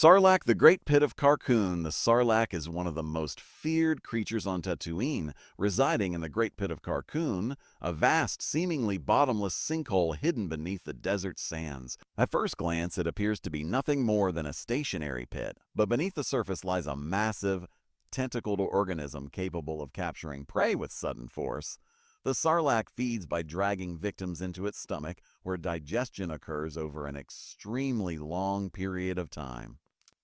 Sarlacc, the Great Pit of Carkoon. The Sarlacc is one of the most feared creatures on Tatooine, residing in the Great Pit of Carkoon, a vast, seemingly bottomless sinkhole hidden beneath the desert sands. At first glance, it appears to be nothing more than a stationary pit, but beneath the surface lies a massive, tentacled organism capable of capturing prey with sudden force. The Sarlacc feeds by dragging victims into its stomach, where digestion occurs over an extremely long period of time.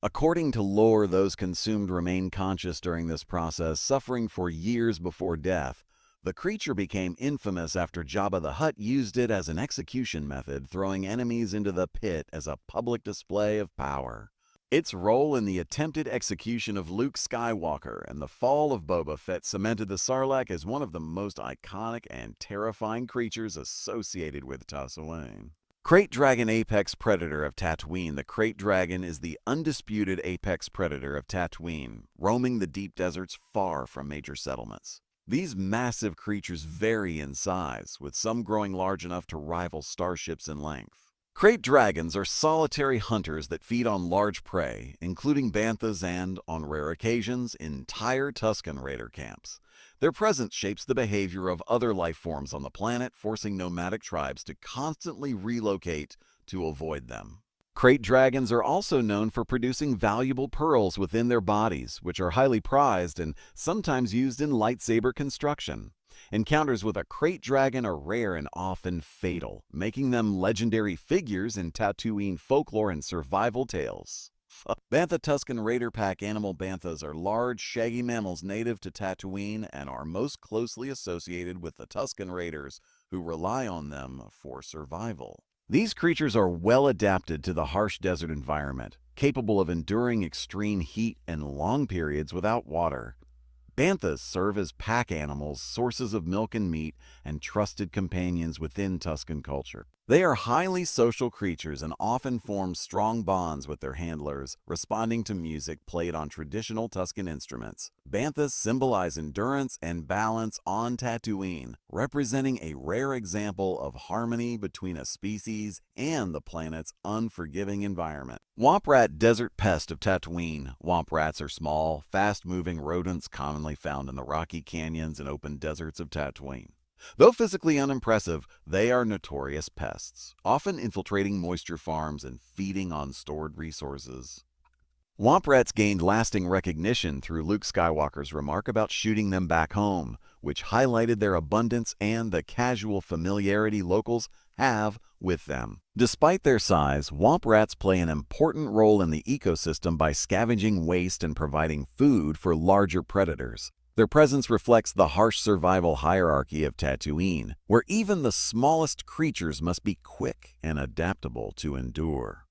According to lore, those consumed remain conscious during this process, suffering for years before death. The creature became infamous after Jabba the Hutt used it as an execution method, throwing enemies into the pit as a public display of power. Its role in the attempted execution of Luke Skywalker and the fall of Boba Fett cemented the Sarlacc as one of the most iconic and terrifying creatures associated with Tatooine. Krayt Dragon Apex Predator of Tatooine. The Krayt Dragon is the undisputed apex predator of Tatooine, roaming the deep deserts far from major settlements. These massive creatures vary in size, with some growing large enough to rival starships in length. Krayt dragons are solitary hunters that feed on large prey, including banthas and, on rare occasions, entire Tusken Raider camps. Their presence shapes the behavior of other life forms on the planet, forcing nomadic tribes to constantly relocate to avoid them. Krayt dragons are also known for producing valuable pearls within their bodies, which are highly prized and sometimes used in lightsaber construction. Encounters with a Krayt dragon are rare and often fatal, making them legendary figures in Tatooine folklore and survival tales. Bantha Tusken Raider pack animal banthas are large, shaggy mammals native to Tatooine and are most closely associated with the Tusken Raiders, who rely on them for survival. These creatures are well adapted to the harsh desert environment, capable of enduring extreme heat and long periods without water. Banthas serve as pack animals, sources of milk and meat, and trusted companions within Tusken culture. They are highly social creatures and often form strong bonds with their handlers, responding to music played on traditional Tusken instruments. Banthas symbolize endurance and balance on Tatooine, representing a rare example of harmony between a species and the planet's unforgiving environment. Womp Rat, desert pest of Tatooine. Womp rats are small, fast-moving rodents commonly found in the rocky canyons and open deserts of Tatooine. Though physically unimpressive, they are notorious pests, often infiltrating moisture farms and feeding on stored resources. Womp rats gained lasting recognition through Luke Skywalker's remark about shooting them back home, which highlighted their abundance and the casual familiarity locals have with them. Despite their size, womp rats play an important role in the ecosystem by scavenging waste and providing food for larger predators. Their presence reflects the harsh survival hierarchy of Tatooine, where even the smallest creatures must be quick and adaptable to endure.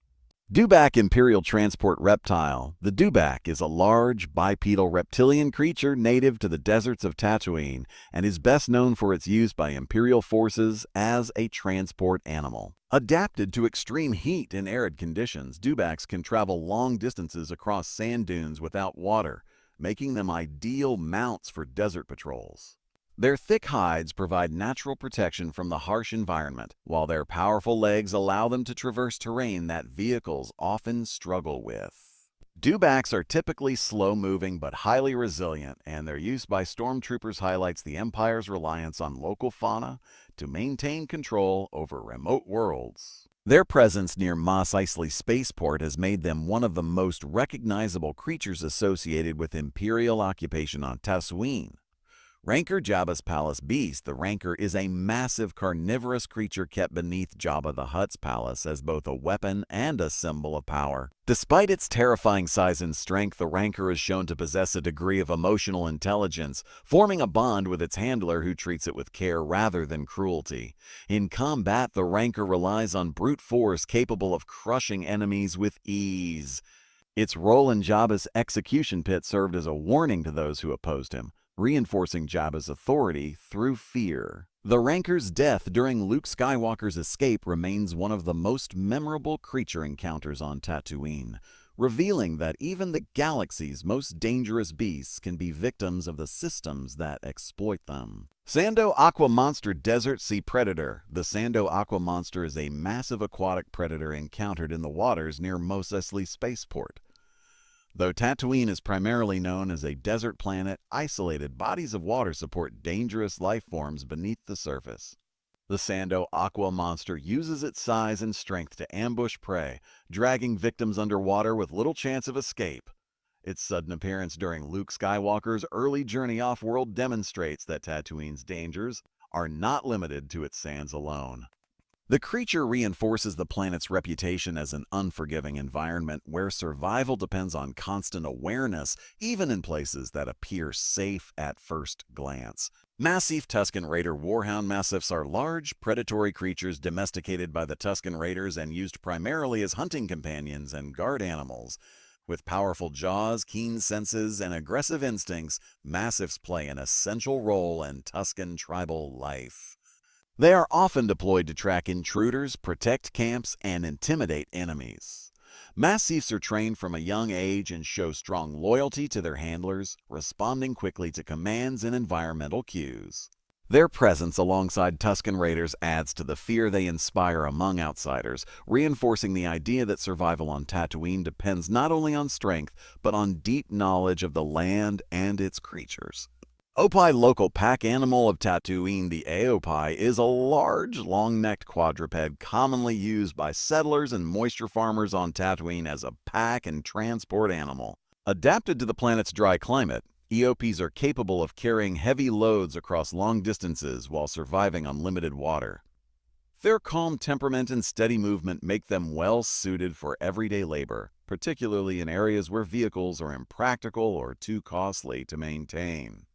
Dewback Imperial Transport Reptile. The dewback is a large, bipedal reptilian creature native to the deserts of Tatooine and is best known for its use by Imperial forces as a transport animal. Adapted to extreme heat and arid conditions, dewbacks can travel long distances across sand dunes without water, making them ideal mounts for desert patrols. Their thick hides provide natural protection from the harsh environment, while their powerful legs allow them to traverse terrain that vehicles often struggle with. Dewbacks are typically slow-moving but highly resilient, and their use by stormtroopers highlights the Empire's reliance on local fauna to maintain control over remote worlds. Their presence near Mos Eisley Spaceport has made them one of the most recognizable creatures associated with Imperial occupation on Tatooine. Rancor Jabba's palace beast. The Rancor is a massive carnivorous creature kept beneath Jabba the Hutt's palace as both a weapon and a symbol of power. Despite its terrifying size and strength, the Rancor is shown to possess a degree of emotional intelligence, forming a bond with its handler who treats it with care rather than cruelty. In combat, the Rancor relies on brute force capable of crushing enemies with ease. Its role in Jabba's execution pit served as a warning to those who opposed him, reinforcing Jabba's authority through fear. The Rancor's death during Luke Skywalker's escape remains one of the most memorable creature encounters on Tatooine, revealing that even the galaxy's most dangerous beasts can be victims of the systems that exploit them. Sando Aqua Monster Desert Sea Predator. The Sando Aqua Monster is a massive aquatic predator encountered in the waters near Mos Eisley Spaceport. Though Tatooine is primarily known as a desert planet, isolated bodies of water support dangerous life forms beneath the surface. The Sando Aqua monster uses its size and strength to ambush prey, dragging victims underwater with little chance of escape. Its sudden appearance during Luke Skywalker's early journey off-world demonstrates that Tatooine's dangers are not limited to its sands alone. The creature reinforces the planet's reputation as an unforgiving environment where survival depends on constant awareness, even in places that appear safe at first glance. Massif Tusken Raider warhound massifs are large, predatory creatures domesticated by the Tusken Raiders and used primarily as hunting companions and guard animals. With powerful jaws, keen senses, and aggressive instincts, massifs play an essential role in Tusken tribal life. They are often deployed to track intruders, protect camps, and intimidate enemies. Massifs are trained from a young age and show strong loyalty to their handlers, responding quickly to commands and environmental cues. Their presence alongside Tusken Raiders adds to the fear they inspire among outsiders, reinforcing the idea that survival on Tatooine depends not only on strength, but on deep knowledge of the land and its creatures. Opai local pack animal of Tatooine, the Aopai, is a large, long-necked quadruped commonly used by settlers and moisture farmers on Tatooine as a pack and transport animal. Adapted to the planet's dry climate, Eops are capable of carrying heavy loads across long distances while surviving on limited water. Their calm temperament and steady movement make them well suited for everyday labor, particularly in areas where vehicles are impractical or too costly to maintain.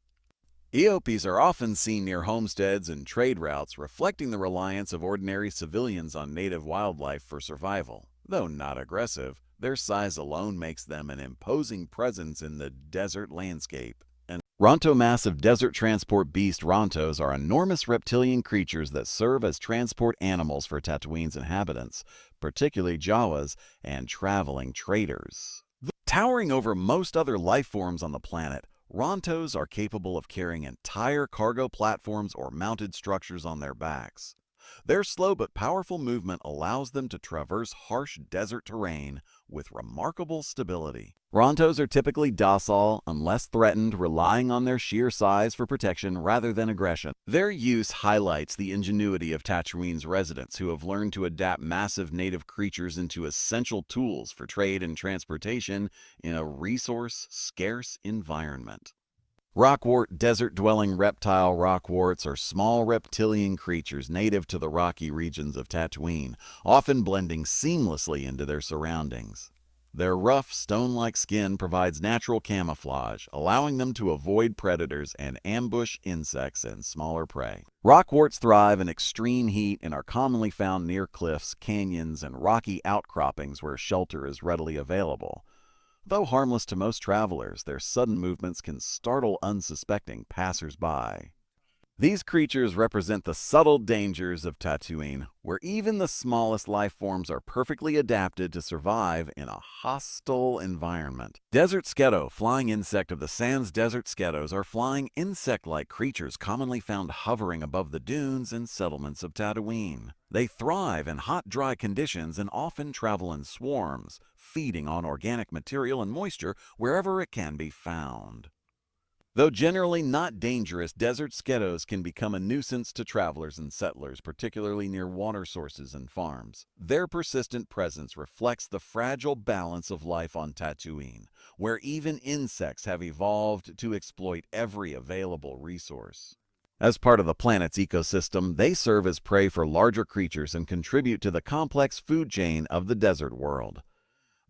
Eops are often seen near homesteads and trade routes, reflecting the reliance of ordinary civilians on native wildlife for survival. Though not aggressive, their size alone makes them an imposing presence in the desert landscape. And Ronto massive desert transport beast Rontos are enormous reptilian creatures that serve as transport animals for Tatooine's inhabitants, particularly Jawas and traveling traders. Towering over most other life forms on the planet, Rontos are capable of carrying entire cargo platforms or mounted structures on their backs. Their slow but powerful movement allows them to traverse harsh desert terrain with remarkable stability. Rontos are typically docile unless threatened, relying on their sheer size for protection rather than aggression. Their use highlights the ingenuity of Tatooine's residents, who have learned to adapt massive native creatures into essential tools for trade and transportation in a resource-scarce environment. Rockwort desert-dwelling reptile rockworts are small reptilian creatures native to the rocky regions of Tatooine, often blending seamlessly into their surroundings. Their rough, stone-like skin provides natural camouflage, allowing them to avoid predators and ambush insects and smaller prey. Rockworts thrive in extreme heat and are commonly found near cliffs, canyons, and rocky outcroppings where shelter is readily available. Though harmless to most travelers, their sudden movements can startle unsuspecting passers-by. These creatures represent the subtle dangers of Tatooine, where even the smallest life forms are perfectly adapted to survive in a hostile environment. Desert Sketo, flying insect of the Sans Desert Sketos, are flying insect-like creatures commonly found hovering above the dunes and settlements of Tatooine. They thrive in hot, dry conditions and often travel in swarms, feeding on organic material and moisture wherever it can be found. Though generally not dangerous, desert sketos can become a nuisance to travelers and settlers, particularly near water sources and farms. Their persistent presence reflects the fragile balance of life on Tatooine, where even insects have evolved to exploit every available resource. As part of the planet's ecosystem, they serve as prey for larger creatures and contribute to the complex food chain of the desert world.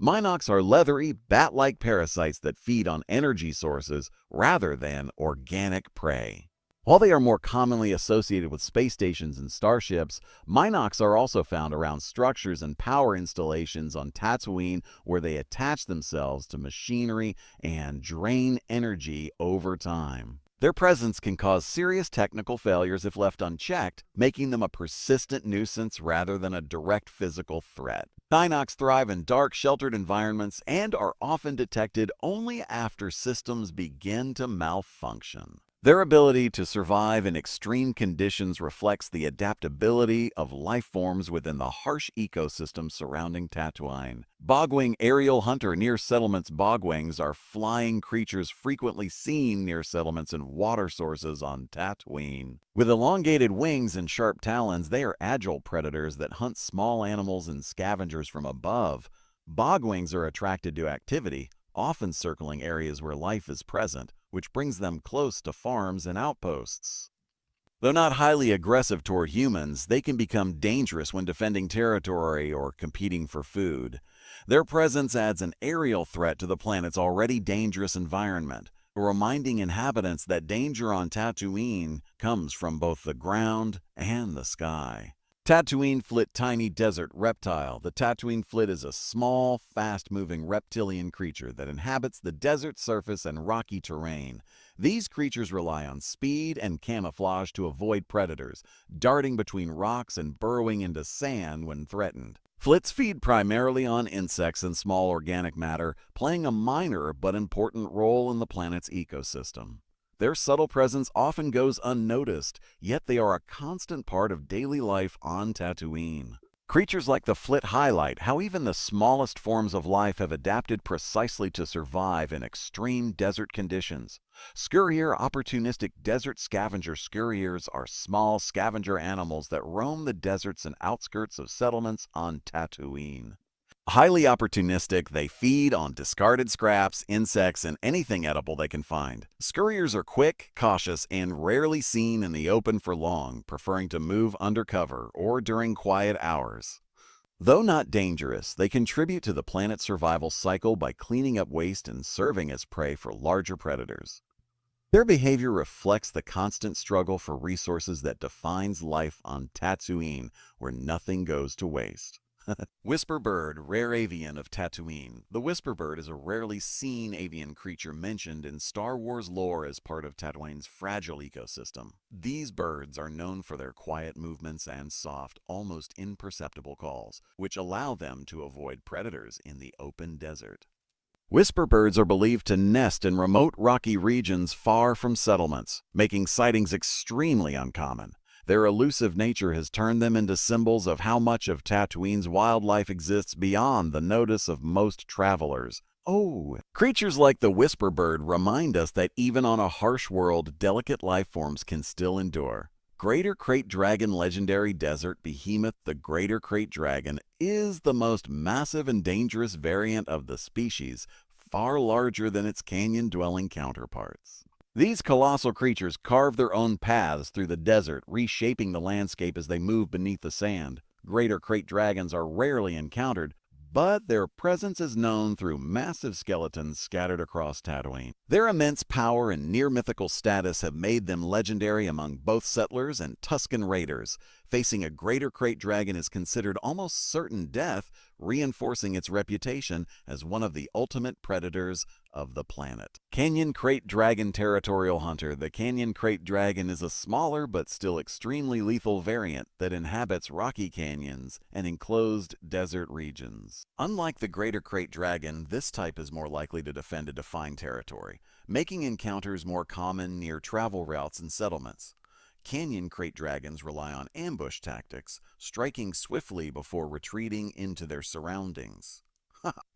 Minocs are leathery, bat-like parasites that feed on energy sources rather than organic prey. While they are more commonly associated with space stations and starships, Minocs are also found around structures and power installations on Tatooine, where they attach themselves to machinery and drain energy over time. Their presence can cause serious technical failures if left unchecked, making them a persistent nuisance rather than a direct physical threat. Minocs thrive in dark, sheltered environments and are often detected only after systems begin to malfunction. Their ability to survive in extreme conditions reflects the adaptability of life forms within the harsh ecosystem surrounding Tatooine. Bogwing aerial hunter near settlements. Bogwings are flying creatures frequently seen near settlements and water sources on Tatooine. With elongated wings and sharp talons, they are agile predators that hunt small animals and scavengers from above. Bogwings are attracted to activity, often circling areas where life is present, which brings them close to farms and outposts. Though not highly aggressive toward humans, they can become dangerous when defending territory or competing for food. Their presence adds an aerial threat to the planet's already dangerous environment, reminding inhabitants that danger on Tatooine comes from both the ground and the sky. Tatooine flit. Tiny desert reptile. The Tatooine flit is a small, fast-moving reptilian creature that inhabits the desert surface and rocky terrain. These creatures rely on speed and camouflage to avoid predators, darting between rocks and burrowing into sand when threatened. Flits feed primarily on insects and small organic matter, playing a minor but important role in the planet's ecosystem. Their subtle presence often goes unnoticed, yet they are a constant part of daily life on Tatooine. Creatures like the flit highlight how even the smallest forms of life have adapted precisely to survive in extreme desert conditions. Scurrier. Opportunistic desert scavenger. Scurriers are small scavenger animals that roam the deserts and outskirts of settlements on Tatooine. Highly opportunistic, they feed on discarded scraps, insects, and anything edible they can find. Scurriers are quick, cautious, and rarely seen in the open for long, preferring to move undercover or during quiet hours. Though not dangerous, they contribute to the planet's survival cycle by cleaning up waste and serving as prey for larger predators. Their behavior reflects the constant struggle for resources that defines life on Tatooine, where nothing goes to waste. Whisper bird, rare avian of Tatooine. The whisper bird is a rarely seen avian creature mentioned in Star Wars lore as part of Tatooine's fragile ecosystem. These birds are known for their quiet movements and soft, almost imperceptible calls, which allow them to avoid predators in the open desert. Whisper birds are believed to nest in remote rocky regions far from settlements, making sightings extremely uncommon. Their elusive nature has turned them into symbols of how much of Tatooine's wildlife exists beyond the notice of most travelers. Creatures like the whisper bird remind us that even on a harsh world, delicate life forms can still endure. Greater Krayt Dragon. Legendary desert behemoth. The Greater Krayt Dragon is the most massive and dangerous variant of the species, far larger than its canyon-dwelling counterparts. These colossal creatures carve their own paths through the desert, reshaping the landscape as they move beneath the sand. Greater Krayt dragons are rarely encountered, but their presence is known through massive skeletons scattered across Tatooine. Their immense power and near-mythical status have made them legendary among both settlers and Tusken raiders. Facing a Greater Krayt Dragon is considered almost certain death, reinforcing its reputation as one of the ultimate predators of the planet. Canyon Krayt Dragon. Territorial hunter. The Canyon Krayt Dragon is a smaller but still extremely lethal variant that inhabits rocky canyons and enclosed desert regions. Unlike the Greater Krayt Dragon, this type is more likely to defend a defined territory, making encounters more common near travel routes and settlements. Canyon Krayt dragons rely on ambush tactics, striking swiftly before retreating into their surroundings.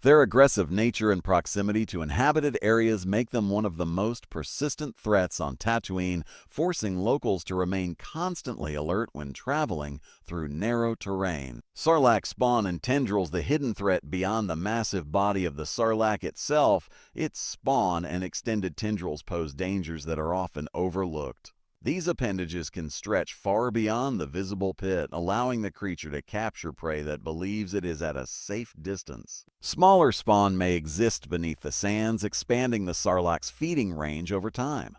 Their aggressive nature and proximity to inhabited areas make them one of the most persistent threats on Tatooine, forcing locals to remain constantly alert when traveling through narrow terrain. Sarlacc spawn and tendrils. The hidden threat beyond the massive body of the Sarlacc itself, its spawn and extended tendrils pose dangers that are often overlooked. These appendages can stretch far beyond the visible pit, allowing the creature to capture prey that believes it is at a safe distance. Smaller spawn may exist beneath the sands, expanding the Sarlacc's feeding range over time.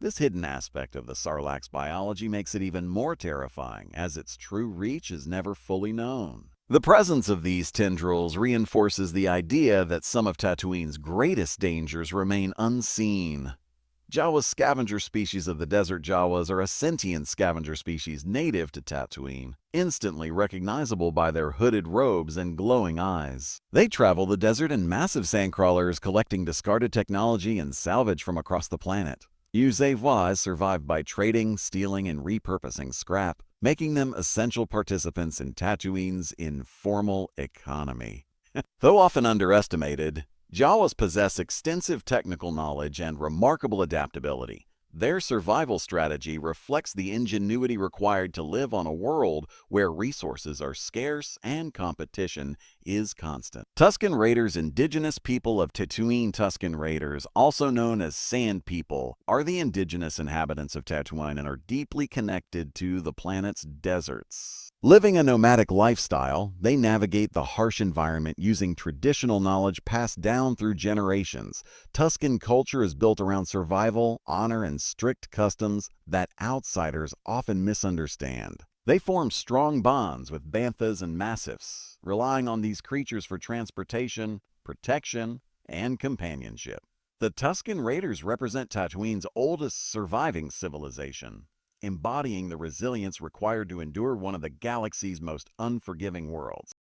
This hidden aspect of the Sarlacc's biology makes it even more terrifying, as its true reach is never fully known. The presence of these tendrils reinforces the idea that some of Tatooine's greatest dangers remain unseen. Jawa scavenger species of the desert. Jawas are a sentient scavenger species native to Tatooine, instantly recognizable by their hooded robes and glowing eyes. They travel the desert in massive sandcrawlers, collecting discarded technology and salvage from across the planet. Usevois survived by trading, stealing, and repurposing scrap, making them essential participants in Tatooine's informal economy. Though often underestimated, Jawas possess extensive technical knowledge and remarkable adaptability. Their survival strategy reflects the ingenuity required to live on a world where resources are scarce and competition is constant. Tusken Raiders, indigenous people of Tatooine. Tusken Raiders, also known as Sand People, are the indigenous inhabitants of Tatooine and are deeply connected to the planet's deserts. Living a nomadic lifestyle, they navigate the harsh environment using traditional knowledge passed down through generations. Tusken culture is built around survival, honor, and strict customs that outsiders often misunderstand. They form strong bonds with banthas and massifs, relying on these creatures for transportation, protection, and companionship. The Tusken Raiders represent Tatooine's oldest surviving civilization, embodying the resilience required to endure one of the galaxy's most unforgiving worlds.